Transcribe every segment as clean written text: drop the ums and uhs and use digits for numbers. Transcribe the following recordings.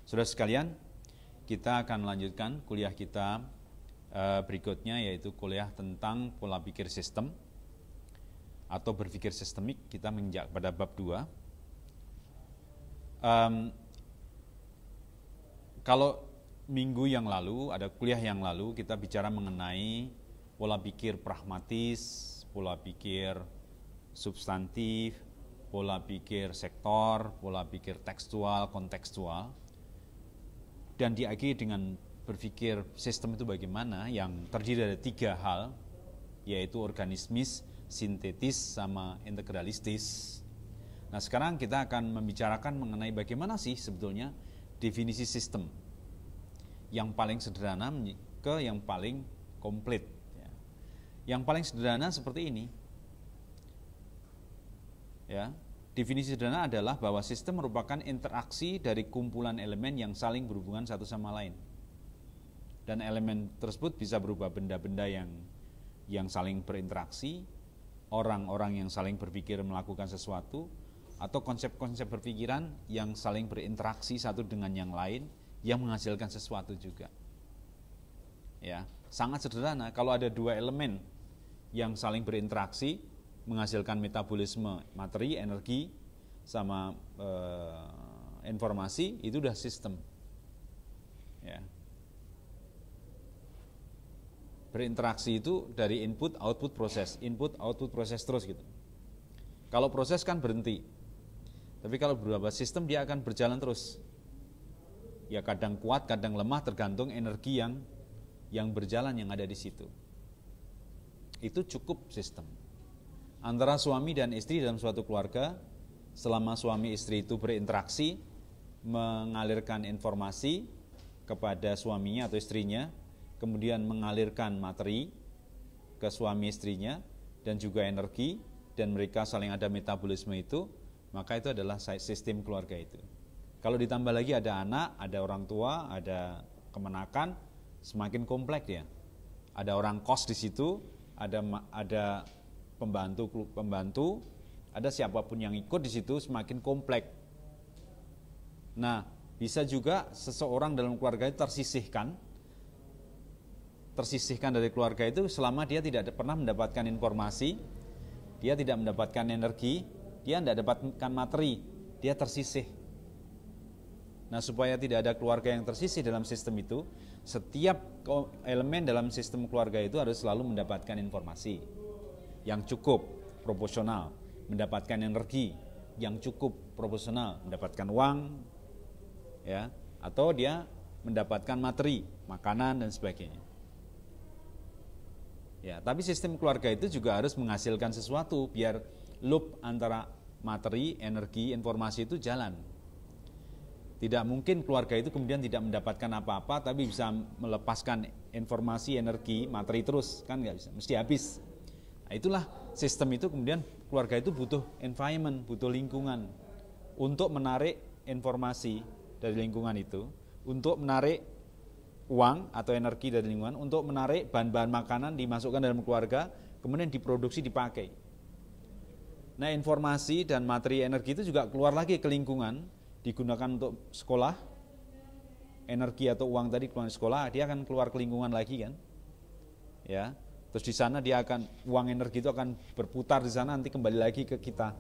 Saudara sekalian, kita akan melanjutkan kuliah kita berikutnya, yaitu kuliah tentang pola pikir sistem atau berpikir sistemik. Kita menginjak pada bab 2. Kalau minggu yang lalu, ada kuliah yang lalu, kita bicara mengenai pola pikir pragmatis, pola pikir substantif, pola pikir sektor, pola pikir tekstual, kontekstual. Dan diakhiri dengan berpikir sistem itu bagaimana, yang terdiri dari 3 hal, yaitu organismis, sintetis, sama integralistis. Nah, sekarang kita akan membicarakan mengenai bagaimana sih sebetulnya definisi sistem yang paling sederhana ke yang paling komplit. Yang paling sederhana seperti ini. Ya, definisi sederhana adalah bahwa sistem merupakan interaksi dari kumpulan elemen yang saling berhubungan satu sama lain. Dan elemen tersebut bisa berupa benda-benda yang saling berinteraksi, orang-orang yang saling berpikir melakukan sesuatu, atau konsep-konsep berpikiran yang saling berinteraksi satu dengan yang lain yang menghasilkan sesuatu juga. Ya, sangat sederhana. Kalau ada 2 elemen yang saling berinteraksi menghasilkan metabolisme materi, energi, sama informasi, itu udah sistem. Ya. Berinteraksi itu dari input, output, proses terus gitu. Kalau proses kan berhenti. Tapi kalau beberapa sistem dia akan berjalan terus. Ya kadang kuat, kadang lemah, tergantung energi yang berjalan yang ada di situ. Itu cukup sistem. Antara suami dan istri dalam suatu keluarga, selama suami istri itu berinteraksi, mengalirkan informasi kepada suaminya atau istrinya, kemudian mengalirkan materi ke suami istrinya, dan juga energi, dan mereka saling ada metabolisme itu, maka itu adalah sistem keluarga itu. Kalau ditambah lagi ada anak, ada orang tua, ada kemenakan, semakin kompleks ya. Ada orang kos di situ, ada pembantu, ada siapapun yang ikut di situ, semakin kompleks. Nah, bisa juga seseorang dalam keluarga itu tersisihkan dari keluarga itu selama dia tidak pernah mendapatkan informasi, dia tidak mendapatkan energi, dia tidak dapatkan materi, dia tersisih. Nah, supaya tidak ada keluarga yang tersisih dalam sistem itu, setiap elemen dalam sistem keluarga itu harus selalu mendapatkan informasi yang cukup proporsional, mendapatkan energi yang cukup proporsional, mendapatkan uang, ya, atau dia mendapatkan materi, makanan dan sebagainya. Ya, tapi sistem keluarga itu juga harus menghasilkan sesuatu biar loop antara materi, energi, informasi itu jalan. Tidak mungkin keluarga itu kemudian tidak mendapatkan apa-apa tapi bisa melepaskan informasi, energi, materi terus, kan nggak bisa, mesti habis. Nah, itulah sistem itu. Kemudian keluarga itu butuh environment, butuh lingkungan untuk menarik informasi dari lingkungan itu, untuk menarik uang atau energi dari lingkungan, untuk menarik bahan-bahan makanan dimasukkan dalam keluarga, kemudian diproduksi, dipakai. Nah, informasi dan materi energi itu juga keluar lagi ke lingkungan, digunakan untuk sekolah, energi atau uang tadi keluar sekolah, dia akan keluar ke lingkungan lagi kan, ya. Terus di sana dia akan, uang energi itu akan berputar di sana, nanti kembali lagi ke kita.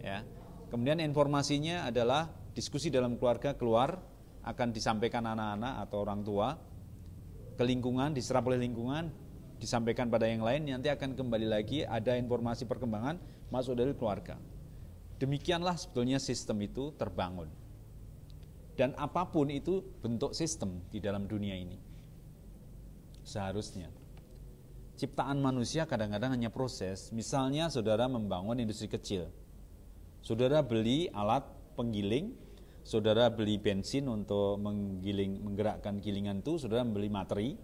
Ya. Kemudian informasinya adalah diskusi dalam keluarga, keluar akan disampaikan anak-anak atau orang tua ke lingkungan, diserap oleh lingkungan, disampaikan pada yang lain, nanti akan kembali lagi ada informasi perkembangan masuk dari keluarga. Demikianlah sebetulnya sistem itu terbangun. Dan apapun itu bentuk sistem di dalam dunia ini. Seharusnya. Ciptaan manusia kadang-kadang hanya proses. Misalnya saudara membangun industri kecil. Saudara beli alat penggiling, saudara beli bensin untuk menggerakkan gilingan itu, saudara membeli materi,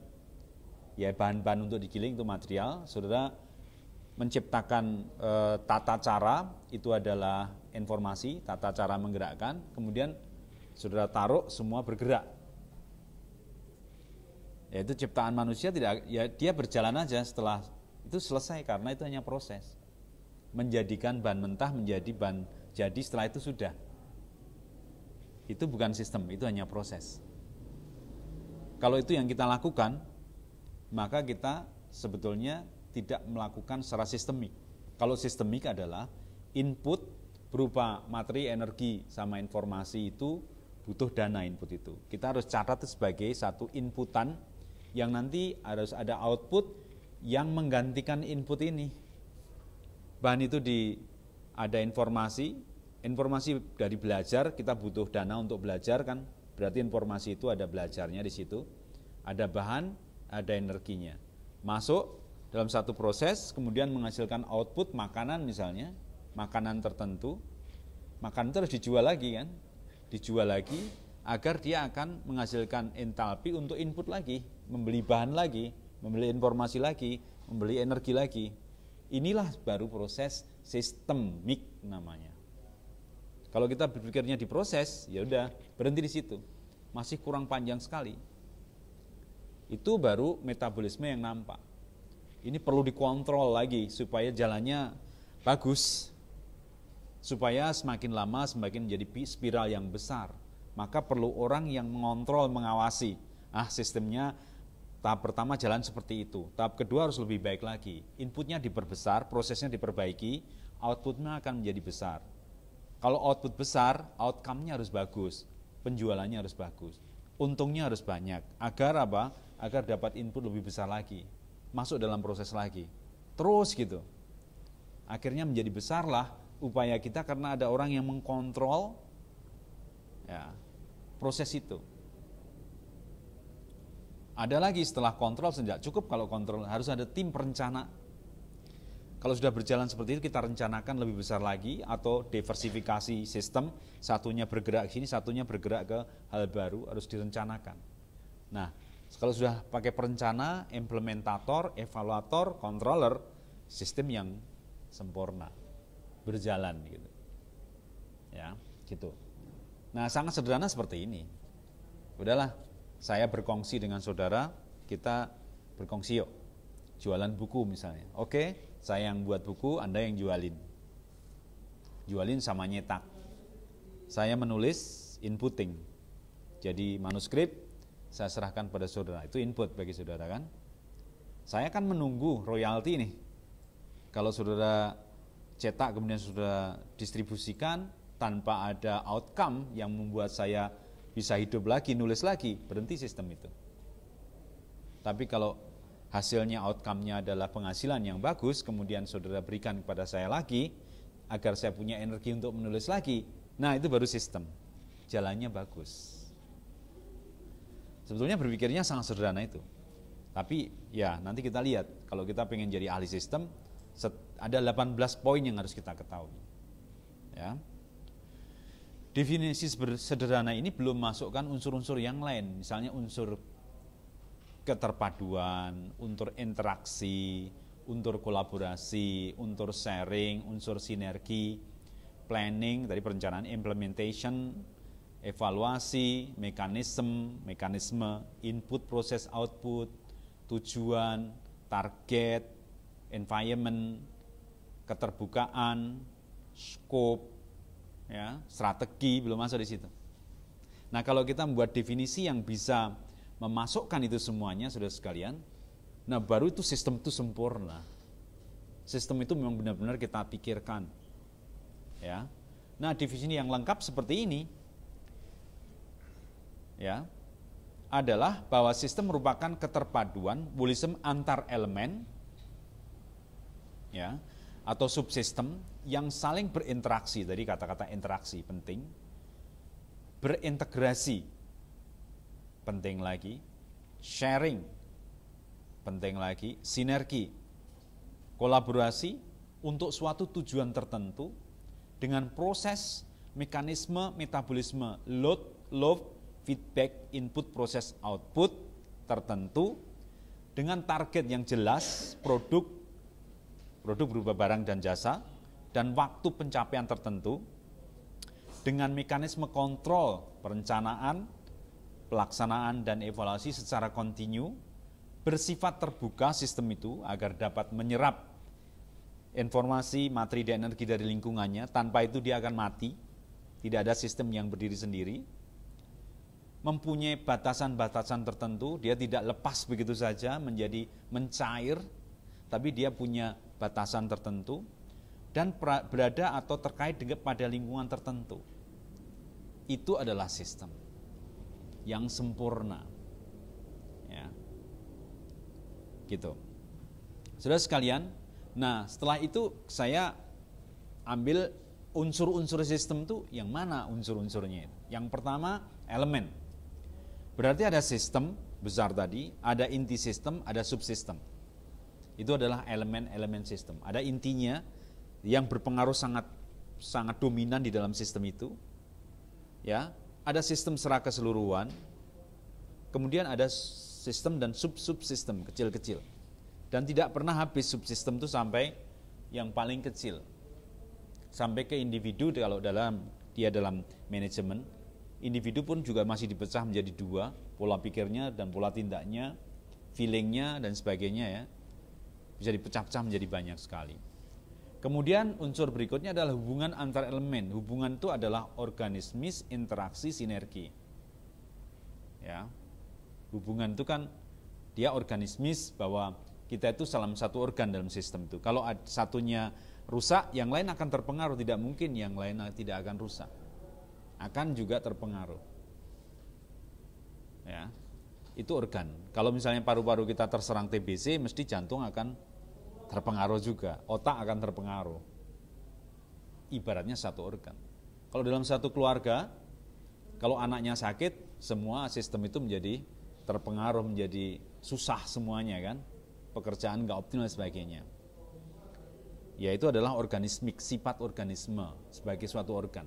ya bahan-bahan untuk digiling itu material, saudara menciptakan tata cara, itu adalah informasi, tata cara menggerakkan, kemudian saudara taruh, semua bergerak. Yaitu ciptaan manusia tidak, ya dia berjalan aja setelah itu selesai, karena itu hanya proses. Menjadikan bahan mentah menjadi bahan jadi, setelah itu sudah. Itu bukan sistem, itu hanya proses. Kalau itu yang kita lakukan, maka kita sebetulnya tidak melakukan secara sistemik. Kalau sistemik adalah input berupa materi, energi, sama informasi itu butuh dana input itu. Kita harus catat itu sebagai satu inputan yang nanti harus ada output yang menggantikan input ini. Bahan itu ada informasi dari belajar, kita butuh dana untuk belajar kan, berarti informasi itu ada belajarnya di situ, ada bahan, ada energinya. Masuk dalam satu proses, kemudian menghasilkan output makanan misalnya, makanan tertentu, makanan itu harus dijual lagi kan, dijual lagi agar dia akan menghasilkan entalpi untuk input lagi, membeli bahan lagi, membeli informasi lagi, membeli energi lagi. Inilah baru proses sistemik namanya. Kalau kita berpikirnya di proses, ya udah berhenti di situ, masih kurang panjang sekali. Itu baru metabolisme yang nampak. Ini perlu dikontrol lagi supaya jalannya bagus, supaya semakin lama semakin menjadi spiral yang besar. Maka perlu orang yang mengontrol, mengawasi. Sistemnya tahap pertama jalan seperti itu, tahap kedua harus lebih baik lagi. Inputnya diperbesar, prosesnya diperbaiki, outputnya akan menjadi besar. Kalau output besar, outcome-nya harus bagus, penjualannya harus bagus, untungnya harus banyak. Agar apa? Agar dapat input lebih besar lagi, masuk dalam proses lagi, terus gitu. Akhirnya menjadi besarlah upaya kita karena ada orang yang mengkontrol ya, proses itu. Ada lagi setelah kontrol, tidak cukup kalau kontrol, harus ada tim perencana. Kalau sudah berjalan seperti itu, kita rencanakan lebih besar lagi atau diversifikasi sistem, satunya bergerak ke sini, satunya bergerak ke hal baru, harus direncanakan. Nah, kalau sudah pakai perencana, implementator, evaluator, controller, sistem yang sempurna, berjalan gitu. Ya, gitu. Nah, sangat sederhana seperti ini. Udahlah, saya berkongsi dengan saudara, kita berkongsi yuk. Jualan buku misalnya. Oke, saya yang buat buku, Anda yang jualin. Jualin sama nyetak. Saya menulis, inputting. Jadi manuskrip, saya serahkan pada saudara. Itu input bagi saudara kan. Saya kan menunggu royalti nih. Kalau saudara cetak kemudian saudara distribusikan tanpa ada outcome yang membuat saya bisa hidup lagi, nulis lagi, berhenti sistem itu. Tapi kalau hasilnya, outcome-nya adalah penghasilan yang bagus, kemudian saudara berikan kepada saya lagi, agar saya punya energi untuk menulis lagi, nah itu baru sistem, jalannya bagus. Sebetulnya berpikirnya sangat sederhana itu. Tapi ya nanti kita lihat, kalau kita pengen jadi ahli sistem, ada 18 poin yang harus kita ketahui. Ya. Definisi sederhana ini belum masukkan unsur-unsur yang lain, misalnya unsur keterpaduan, unsur interaksi, unsur kolaborasi, unsur sharing, unsur sinergi, planning, tadi perencanaan, implementation, evaluasi, mekanisme, input, proses, output, tujuan, target, environment, keterbukaan, scope, ya, strategi, belum masuk di situ. Nah, kalau kita membuat definisi yang bisa memasukkan itu semuanya, saudara sekalian, nah baru itu sistem itu sempurna. Sistem itu memang benar-benar kita pikirkan. Ya. Nah, definisi yang lengkap seperti ini ya, adalah bahwa sistem merupakan keterpaduan holisme antar elemen ya, atau subsistem yang saling berinteraksi. Tadi kata-kata interaksi penting. Berintegrasi penting lagi, sharing penting lagi, sinergi, kolaborasi untuk suatu tujuan tertentu dengan proses, mekanisme, metabolisme, load, feedback, input, proses, output tertentu dengan target yang jelas, produk berupa barang dan jasa, dan waktu pencapaian tertentu dengan mekanisme kontrol, perencanaan, pelaksanaan dan evaluasi secara kontinu, bersifat terbuka sistem itu agar dapat menyerap informasi, materi, dan energi dari lingkungannya. Tanpa itu dia akan mati, tidak ada sistem yang berdiri sendiri. mempunyai batasan-batasan tertentu, dia tidak lepas begitu saja menjadi mencair, tapi dia punya batasan tertentu dan berada atau terkait dengan pada lingkungan tertentu. Itu adalah sistem yang sempurna. Ya. Gitu. Saudara sekalian, nah setelah itu saya ambil unsur-unsur sistem itu yang mana unsur-unsurnya itu. Yang pertama elemen. Berarti ada sistem besar tadi, ada inti sistem, ada subsistem. Itu adalah elemen-elemen sistem. Ada intinya yang berpengaruh sangat dominan di dalam sistem itu. Ya, ada sistem secara keseluruhan. Kemudian ada sistem dan sub-subsistem kecil-kecil. Dan tidak pernah habis subsistem itu sampai yang paling kecil. Sampai ke individu kalau dia dalam manajemen. Individu pun juga masih dipecah menjadi dua, pola pikirnya dan pola tindaknya, feelingnya dan sebagainya ya. Bisa dipecah-pecah menjadi banyak sekali. Kemudian unsur berikutnya adalah hubungan antar elemen. Hubungan itu adalah organismis, interaksi, sinergi. Ya. Hubungan itu kan dia organismis bahwa kita itu salah satu organ dalam sistem itu. Kalau satunya rusak, yang lain akan terpengaruh. Tidak mungkin yang lain tidak akan rusak. Akan juga terpengaruh. Ya. Itu organ. Kalau misalnya paru-paru kita terserang TBC, mesti jantung akan terpengaruh juga, otak akan terpengaruh. Ibaratnya satu organ. Kalau dalam satu keluarga, kalau anaknya sakit, semua sistem itu menjadi terpengaruh, menjadi susah semuanya kan. Pekerjaan nggak optimal dan sebagainya. Yaitu adalah organismik, sifat organisme sebagai suatu organ.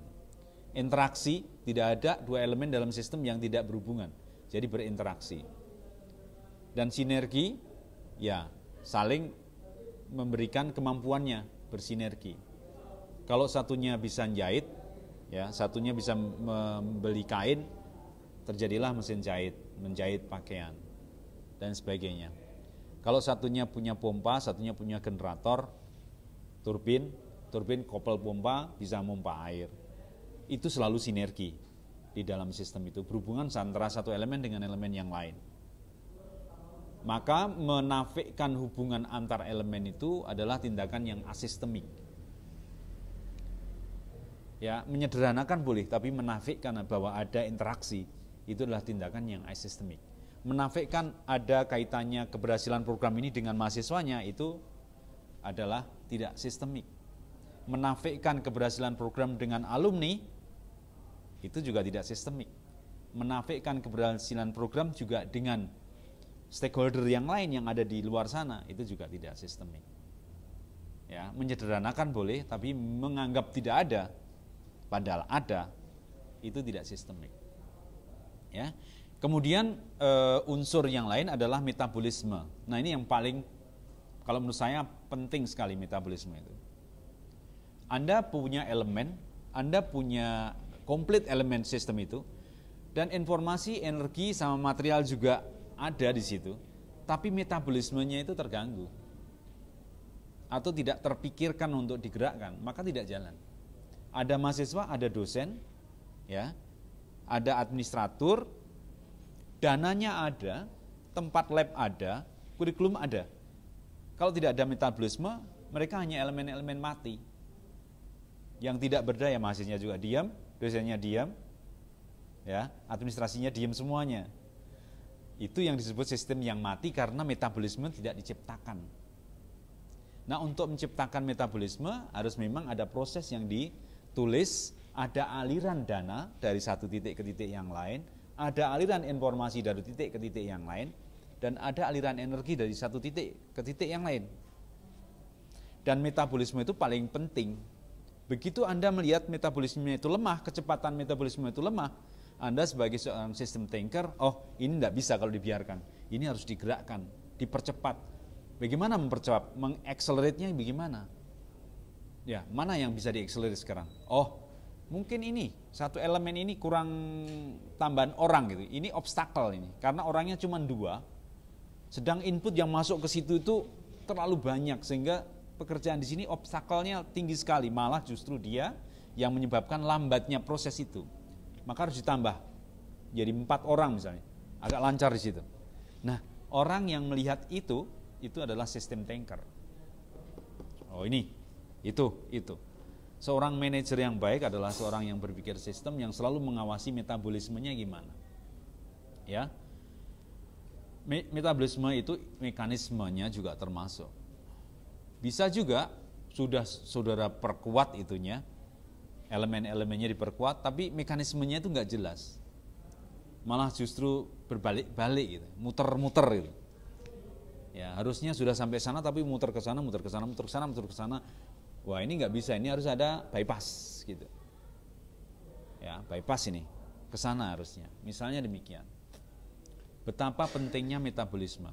Interaksi, tidak ada dua elemen dalam sistem yang tidak berhubungan. Jadi berinteraksi. Dan sinergi, ya saling memberikan kemampuannya bersinergi. Kalau satunya bisa jahit, ya satunya bisa membeli kain, terjadilah mesin jahit, menjahit pakaian dan sebagainya. Kalau satunya punya pompa, satunya punya generator, turbin kopel pompa bisa memompa air. Itu selalu sinergi di dalam sistem itu, berhubungan antara satu elemen dengan elemen yang lain. Maka menafikan hubungan antar elemen itu adalah tindakan yang asistemik. Ya, menyederhanakan boleh, tapi menafikan bahwa ada interaksi itu adalah tindakan yang asistemik. Menafikan ada kaitannya keberhasilan program ini dengan mahasiswanya itu adalah tidak sistemik. Menafikan keberhasilan program dengan alumni itu juga tidak sistemik. Menafikan keberhasilan program juga dengan stakeholder yang lain yang ada di luar sana itu juga tidak sistemik. Ya, menyederhanakan boleh, tapi menganggap tidak ada padahal ada itu tidak sistemik. Ya. Kemudian unsur yang lain adalah metabolisme. Nah, ini yang paling kalau menurut saya penting sekali metabolisme itu. Anda punya elemen, Anda punya komplit elemen sistem itu, dan informasi, energi, sama material juga ada di situ, tapi metabolismenya itu terganggu atau tidak terpikirkan untuk digerakkan, maka tidak jalan. Ada mahasiswa, ada dosen, ya, ada administratur, dananya ada, tempat lab ada, kurikulum ada. Kalau tidak ada metabolisme, mereka hanya elemen-elemen mati yang tidak berdaya. Mahasiswanya juga diam, dosennya diam, ya, administrasinya diam semuanya. Itu yang disebut sistem yang mati karena metabolisme tidak diciptakan. Nah, untuk menciptakan metabolisme harus memang ada proses yang ditulis, ada aliran dana dari satu titik ke titik yang lain, ada aliran informasi dari titik ke titik yang lain, dan ada aliran energi dari satu titik ke titik yang lain. Dan metabolisme itu paling penting. Begitu Anda melihat metabolisme itu lemah, kecepatan metabolisme itu lemah, Anda sebagai seorang system thinker, oh ini tidak bisa kalau dibiarkan, ini harus digerakkan, dipercepat. Bagaimana mempercepat? Mengakselerate-nya bagaimana? Ya, mana yang bisa diakselerate sekarang? Oh, mungkin ini, satu elemen ini kurang tambahan orang gitu, ini obstacle ini, karena orangnya cuma 2, sedang input yang masuk ke situ itu terlalu banyak, sehingga pekerjaan di sini obstacle-nya tinggi sekali, malah justru dia yang menyebabkan lambatnya proses itu. Maka harus ditambah jadi 4 orang misalnya, agak lancar di situ. Nah, orang yang melihat itu adalah sistem thinker. Oh ini, itu. Seorang manajer yang baik adalah seorang yang berpikir sistem, yang selalu mengawasi metabolismenya gimana. Ya, metabolisme itu mekanismenya juga termasuk. Bisa juga sudah saudara perkuat itunya, elemen-elemennya diperkuat, tapi mekanismenya itu nggak jelas. Malah justru berbalik-balik gitu, muter-muter gitu. Ya, harusnya sudah sampai sana tapi muter ke sana, muter ke sana, muter ke sana, muter ke sana. Wah, ini nggak bisa, ini harus ada bypass gitu. Ya, bypass ini ke sana harusnya. Misalnya demikian. Betapa pentingnya metabolisme.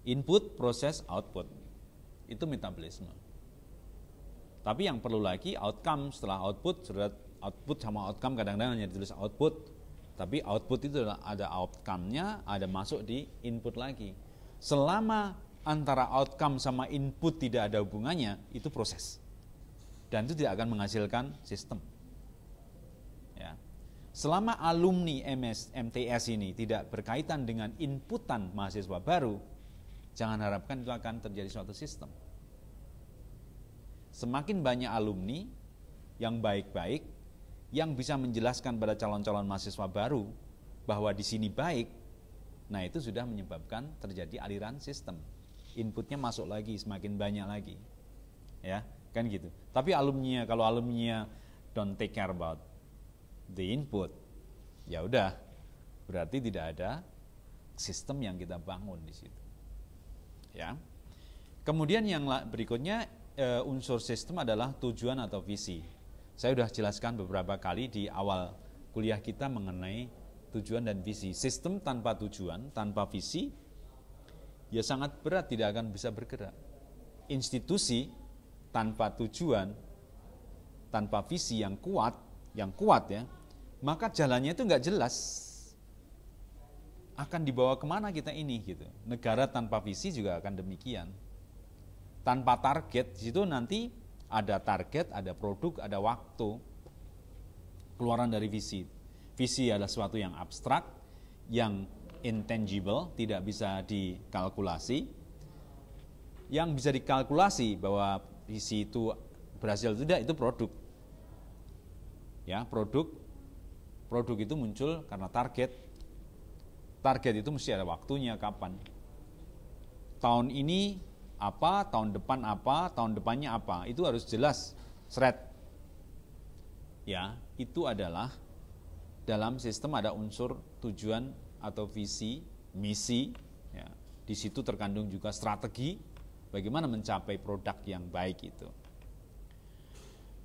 Input, proses, output. Itu metabolisme. Tapi yang perlu lagi outcome setelah output sama outcome kadang-kadang hanya ditulis output. Tapi output itu ada outcome-nya, ada masuk di input lagi. Selama antara outcome sama input tidak ada hubungannya, itu proses. Dan itu tidak akan menghasilkan sistem. Ya. Selama alumni MTS ini tidak berkaitan dengan inputan mahasiswa baru, jangan harapkan itu akan terjadi suatu sistem. Semakin banyak alumni yang baik-baik, yang bisa menjelaskan pada calon-calon mahasiswa baru bahwa di sini baik, nah itu sudah menyebabkan terjadi aliran sistem. Inputnya masuk lagi, semakin banyak lagi. Ya, kan gitu. Tapi kalau alumninya don't take care about the input, ya udah, berarti tidak ada sistem yang kita bangun di situ. Ya. Kemudian yang berikutnya unsur sistem adalah tujuan atau visi. Saya sudah jelaskan beberapa kali di awal kuliah kita mengenai tujuan dan visi. Sistem tanpa tujuan, tanpa visi, ya sangat berat, tidak akan bisa bergerak. Institusi tanpa tujuan, tanpa visi yang kuat ya, maka jalannya itu nggak jelas. Akan dibawa kemana kita ini gitu. Negara tanpa visi juga akan demikian. Tanpa target, di situ nanti ada target, ada produk, ada waktu. Keluaran dari visi. Visi adalah sesuatu yang abstrak, yang intangible, tidak bisa dikalkulasi. Yang bisa dikalkulasi bahwa visi itu berhasil atau tidak, itu produk. Ya, produk itu muncul karena target. Target itu mesti ada waktunya, kapan. Tahun ini apa, tahun depan apa, tahun depannya apa, itu harus jelas, seret. Ya, itu adalah dalam sistem ada unsur tujuan atau visi, misi. Ya, di situ terkandung juga strategi, bagaimana mencapai produk yang baik itu.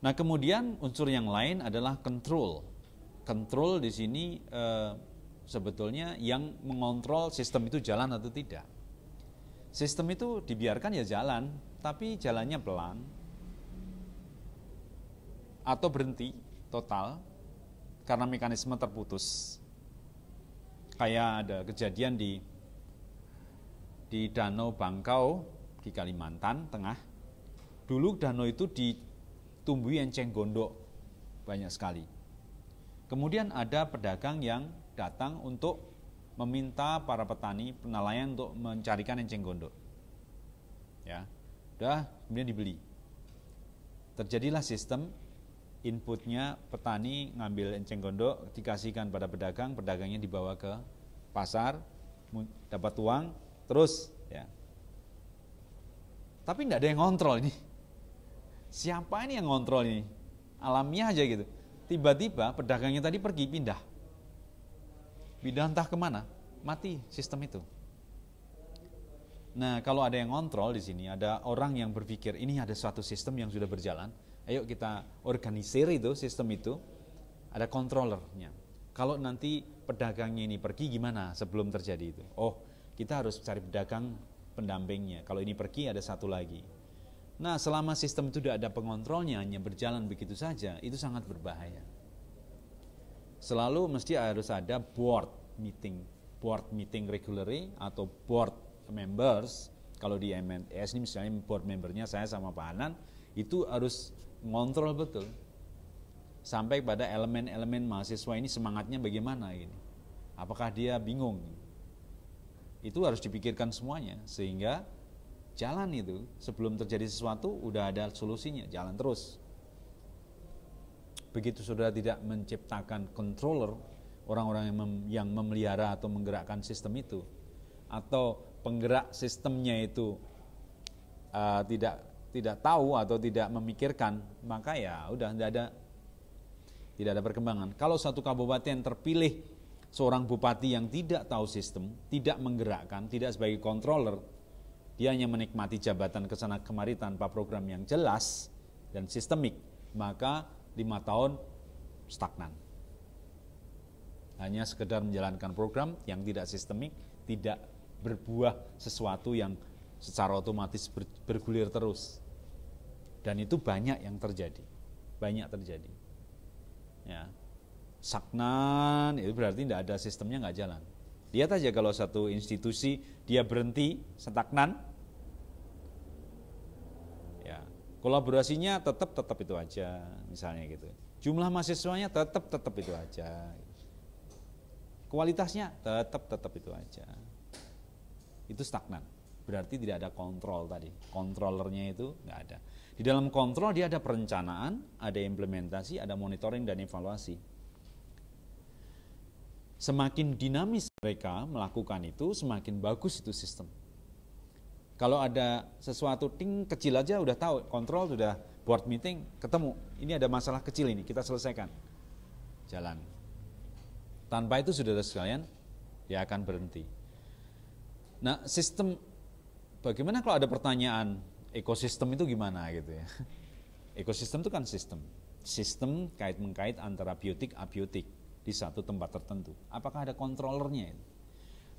Nah, kemudian unsur yang lain adalah control. Control di sini sebetulnya yang mengontrol sistem itu jalan atau tidak. Sistem itu dibiarkan ya jalan, tapi jalannya pelan atau berhenti total karena mekanisme terputus. Kayak ada kejadian di Danau Bangkau di Kalimantan Tengah. Dulu danau itu ditumbuhi enceng gondok banyak sekali. Kemudian ada pedagang yang datang untuk meminta para petani, nelayan untuk mencarikan enceng gondok. Ya, udah kemudian dibeli. Terjadilah sistem inputnya petani ngambil enceng gondok, dikasihkan pada pedagang, pedagangnya dibawa ke pasar, dapat uang, terus ya. Tapi tidak ada yang ngontrol ini. Siapa ini yang ngontrol ini? Alamiah aja gitu. Tiba-tiba pedagangnya tadi pergi, pindah entah kemana, mati sistem itu. Nah, kalau ada yang ngontrol di sini, ada orang yang berpikir ini ada suatu sistem yang sudah berjalan, ayo kita organisir itu sistem itu, ada controllernya. Kalau nanti pedagangnya ini pergi gimana sebelum terjadi itu? Oh, kita harus cari pedagang pendampingnya. Kalau ini pergi ada satu lagi. Nah, selama sistem itu tidak ada pengontrolnya, hanya berjalan begitu saja, itu sangat berbahaya. Selalu mesti harus ada board meeting regularly atau board members. Kalau di MNS ini misalnya board membernya saya sama Pak Anan, itu harus ngontrol betul. sampai pada elemen-elemen mahasiswa ini semangatnya bagaimana ini. Apakah dia bingung? Itu harus dipikirkan semuanya, sehingga jalan itu sebelum terjadi sesuatu udah ada solusinya, jalan terus. Begitu saudara tidak menciptakan controller, orang-orang yang memelihara atau menggerakkan sistem itu, atau penggerak sistemnya itu tidak tahu atau tidak memikirkan, maka ya udah tidak ada perkembangan. Kalau satu kabupaten terpilih seorang bupati yang tidak tahu sistem, tidak menggerakkan, tidak sebagai controller, dia hanya menikmati jabatan kesana kemari tanpa program yang jelas dan sistemik, maka 5 tahun stagnan. Hanya sekedar menjalankan program yang tidak sistemik, tidak berbuah sesuatu yang secara otomatis bergulir terus. Dan itu banyak yang terjadi. Ya. Stagnan itu berarti tidak ada sistemnya, nggak jalan. Lihat aja kalau satu institusi dia berhenti, stagnan, ya kolaborasinya tetap itu aja, misalnya gitu. Jumlah mahasiswanya tetap itu aja. Kualitasnya tetap itu aja. Itu stagnan. Berarti tidak ada kontrol tadi. Kontrolernya itu nggak ada. Di dalam kontrol dia ada perencanaan, ada implementasi, ada monitoring dan evaluasi. Semakin dinamis mereka melakukan itu, semakin bagus itu sistem. Kalau ada sesuatu kecil aja udah tahu, kontrol sudah board meeting, ketemu, ini ada masalah kecil ini, kita selesaikan. Jalan. Tanpa itu saudara sekalian, dia akan berhenti. Nah, sistem, bagaimana kalau ada pertanyaan, ekosistem itu gimana gitu ya? Ekosistem itu kan sistem. Sistem kait-mengkait antara biotik, abiotik di satu tempat tertentu. Apakah ada kontrolernya?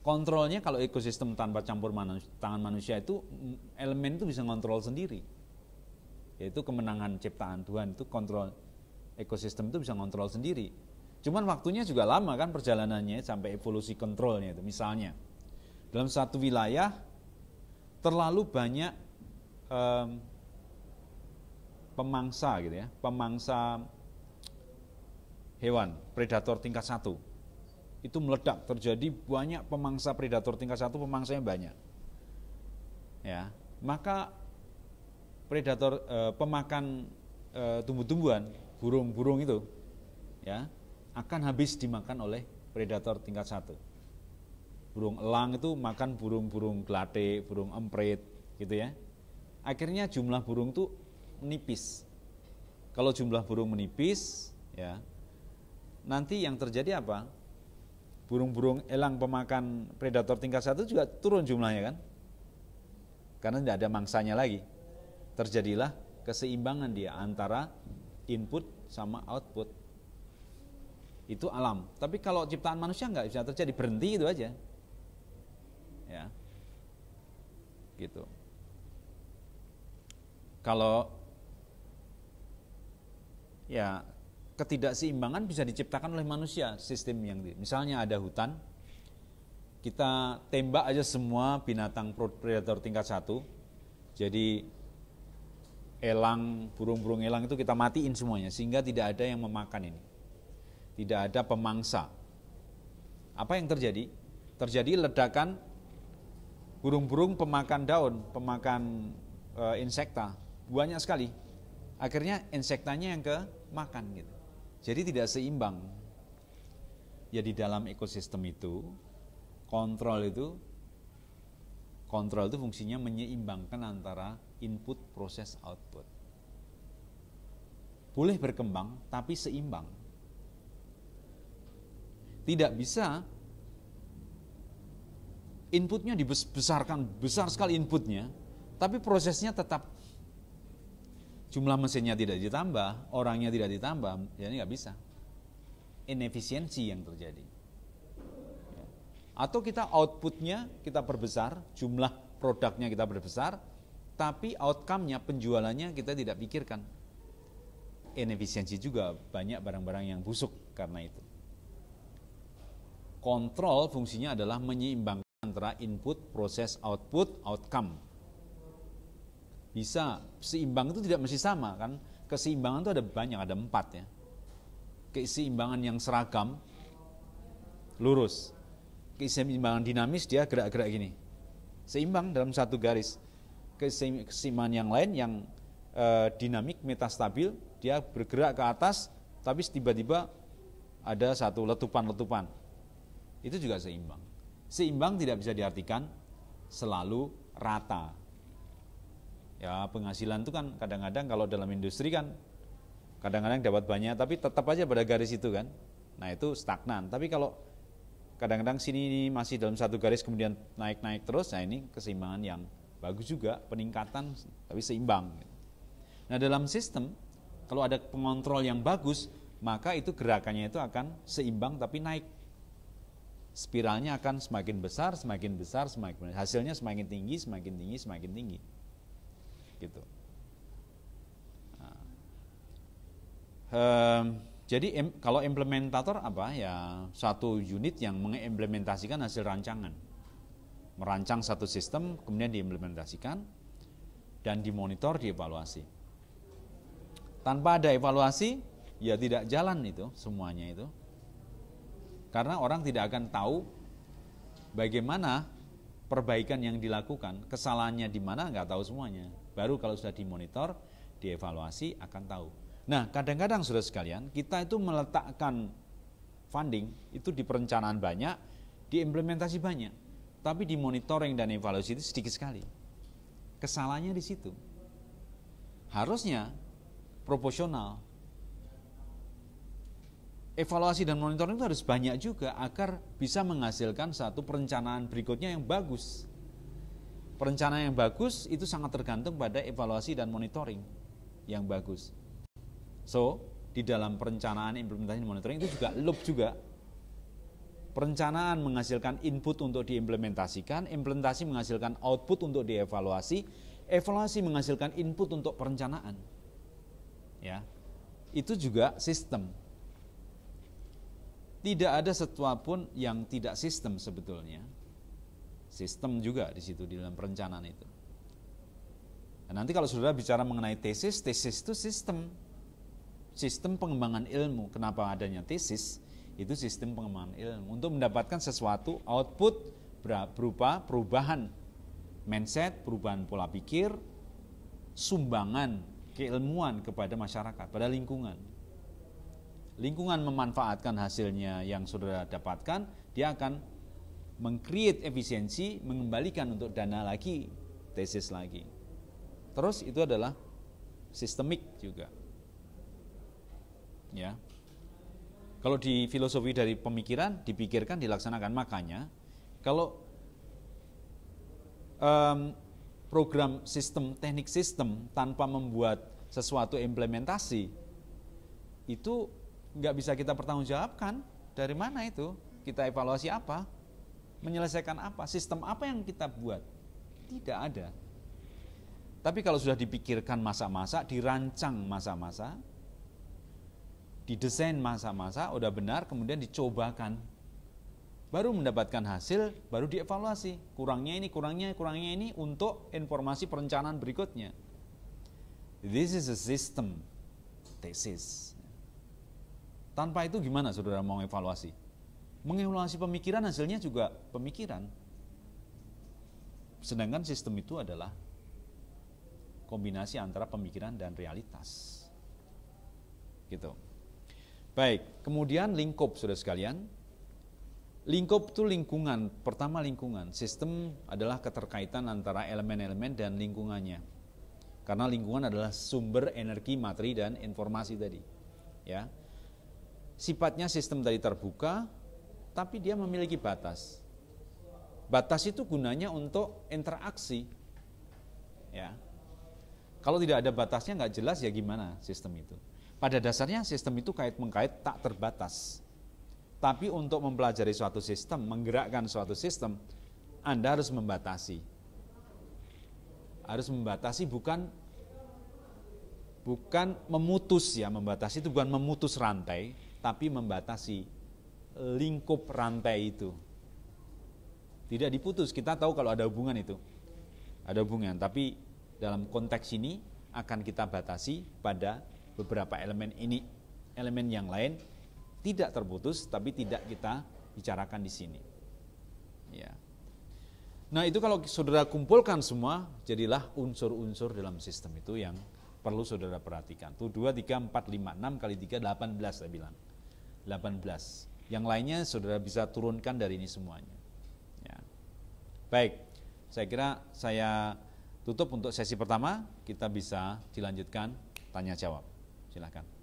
Kontrolnya kalau ekosistem tanpa campur tangan manusia itu, elemen itu bisa kontrol sendiri. Yaitu kemenangan ciptaan Tuhan, itu kontrol ekosistem itu bisa kontrol sendiri. Cuman waktunya juga lama kan perjalanannya sampai evolusi kontrolnya itu. Misalnya, dalam satu wilayah terlalu banyak pemangsa gitu ya, pemangsa hewan, predator tingkat 1. Itu meledak, terjadi banyak pemangsa predator tingkat 1, pemangsanya banyak. Ya, maka predator pemakan tumbuh-tumbuhan, burung-burung itu ya akan habis dimakan oleh predator tingkat 1. Burung elang itu makan burung-burung gelatik, burung emprit gitu ya. Akhirnya jumlah burung itu menipis. Kalau jumlah burung menipis, ya nanti yang terjadi apa? Burung-burung elang pemakan predator tingkat 1 juga turun jumlahnya kan? Karena tidak ada mangsanya lagi. Terjadilah keseimbangan dia antara input sama output. Itu alam. Tapi kalau ciptaan manusia nggak bisa terjadi, berhenti itu aja. Ya. Gitu. Kalau ya ketidakseimbangan bisa diciptakan oleh manusia, sistem yang misalnya ada hutan, kita tembak aja semua binatang predator tingkat 1, jadi elang, burung-burung elang itu kita matiin semuanya, sehingga tidak ada yang memakan ini, tidak ada pemangsa. Apa yang terjadi? Terjadi ledakan burung-burung pemakan daun, pemakan insekta, banyak sekali. Akhirnya insektanya yang kemakan gitu. Jadi tidak seimbang. Ya di dalam ekosistem itu kontrol itu fungsinya menyeimbangkan antara input, proses, output. Boleh berkembang tapi seimbang. Tidak bisa inputnya dibesarkan, besar sekali inputnya, tapi prosesnya tetap, jumlah mesinnya tidak ditambah, orangnya tidak ditambah, jadi nggak bisa. Inefisiensi yang terjadi. Atau kita outputnya kita perbesar, jumlah produknya kita perbesar, tapi outcome-nya, penjualannya kita tidak pikirkan. Inefisiensi juga, banyak barang-barang yang busuk karena itu. Kontrol fungsinya adalah menyeimbangkan antara input, proses, output, outcome. Bisa seimbang itu tidak mesti sama kan? Keseimbangan itu ada banyak, ada 4 ya. keseimbangan yang seragam, lurus. Keseimbangan dinamis, dia gerak-gerak gini. Seimbang dalam satu garis. Keseimbangan yang lain yang dinamik, metastabil, dia bergerak ke atas, tapi tiba-tiba ada satu letupan-letupan. Itu juga seimbang. Seimbang tidak bisa diartikan selalu rata. Ya, penghasilan itu kan kadang-kadang kalau dalam industri kan kadang-kadang dapat banyak, tapi tetap aja pada garis itu kan. Nah, itu stagnan. Tapi kalau kadang-kadang sini masih dalam satu garis kemudian naik-naik terus, nah ini keseimbangan yang bagus juga, peningkatan tapi seimbang. Nah, dalam sistem kalau ada pengontrol yang bagus, maka itu gerakannya itu akan seimbang tapi naik. Spiralnya akan semakin besar, semakin besar, semakin besar. Hasilnya semakin tinggi, semakin tinggi, semakin tinggi. Gitu. Jadi kalau implementator apa ya, satu unit yang mengimplementasikan hasil rancangan, merancang satu sistem kemudian diimplementasikan dan dimonitor, dievaluasi. Tanpa ada evaluasi ya tidak jalan itu semuanya itu, karena orang tidak akan tahu bagaimana perbaikan yang dilakukan, kesalahannya di mana nggak tahu semuanya. Baru kalau sudah dimonitor, dievaluasi akan tahu. Nah, kadang-kadang saudara sekalian, kita itu meletakkan funding itu di perencanaan banyak, diimplementasi banyak, tapi di monitoring dan evaluasi itu sedikit sekali. Kesalahannya di situ. Harusnya proporsional. Evaluasi dan monitoring itu harus banyak juga agar bisa menghasilkan satu perencanaan berikutnya yang bagus. Perencanaan yang bagus itu sangat tergantung pada evaluasi dan monitoring yang bagus. So, di dalam perencanaan, implementasi, dan monitoring itu juga loop juga. Perencanaan menghasilkan input untuk diimplementasikan, implementasi menghasilkan output untuk dievaluasi, evaluasi menghasilkan input untuk perencanaan. Ya, itu juga sistem. Tidak ada sesuatu pun yang tidak sistem sebetulnya. Sistem juga di situ di dalam perencanaan itu. Nah, nanti kalau saudara bicara mengenai tesis itu sistem. Sistem pengembangan ilmu. Kenapa adanya tesis? Itu sistem pengembangan ilmu untuk mendapatkan sesuatu output berupa perubahan mindset, perubahan pola pikir, sumbangan keilmuan kepada masyarakat, pada lingkungan. Lingkungan memanfaatkan hasilnya yang saudara dapatkan, dia akan meng-create efisiensi, mengembalikan untuk dana lagi, tesis lagi. Terus itu adalah sistemik juga. Ya. Kalau di filosofi dari pemikiran, dipikirkan, dilaksanakan. Makanya kalau program sistem, teknik sistem tanpa membuat sesuatu implementasi, itu nggak bisa kita pertanggungjawabkan. Dari mana itu? Kita evaluasi apa? Menyelesaikan apa? Sistem apa yang kita buat? Tidak ada. Tapi kalau sudah dipikirkan masa-masa, dirancang masa-masa, didesain masa-masa, udah benar, kemudian dicobakan, baru mendapatkan hasil, baru dievaluasi. Kurangnya ini, kurangnya ini untuk informasi perencanaan berikutnya. This is a system thesis. Tanpa itu gimana saudara mau evaluasi? Mengevaluasi pemikiran hasilnya juga pemikiran. Sedangkan sistem itu adalah kombinasi antara pemikiran dan realitas. Gitu. Baik, kemudian lingkup saudara sekalian. Lingkup itu lingkungan, pertama lingkungan. Sistem adalah keterkaitan antara elemen-elemen dan lingkungannya. Karena lingkungan adalah sumber energi, materi, dan informasi tadi. Ya. Sifatnya sistem tadi terbuka, tapi dia memiliki batas. Batas itu gunanya untuk interaksi. Ya. Kalau tidak ada batasnya nggak jelas ya gimana sistem itu. Pada dasarnya sistem itu kait-mengkait tak terbatas. Tapi untuk mempelajari suatu sistem, menggerakkan suatu sistem, Anda harus membatasi. Harus membatasi bukan memutus ya, membatasi itu bukan memutus rantai, tapi membatasi lingkup rantai itu. Tidak diputus, kita tahu kalau ada hubungan itu. Ada hubungan, tapi dalam konteks ini akan kita batasi pada beberapa elemen ini. Elemen yang lain tidak terputus, tapi tidak kita bicarakan di sini. Ya. Nah itu kalau saudara kumpulkan semua, jadilah unsur-unsur dalam sistem itu yang perlu saudara perhatikan. Tuh 2, 3, 4, 5, 6 kali 3, 18 saya bilang. 18. Yang lainnya saudara bisa turunkan dari ini semuanya. Ya. Baik, saya kira saya tutup untuk sesi pertama, kita bisa dilanjutkan tanya jawab. Silakan.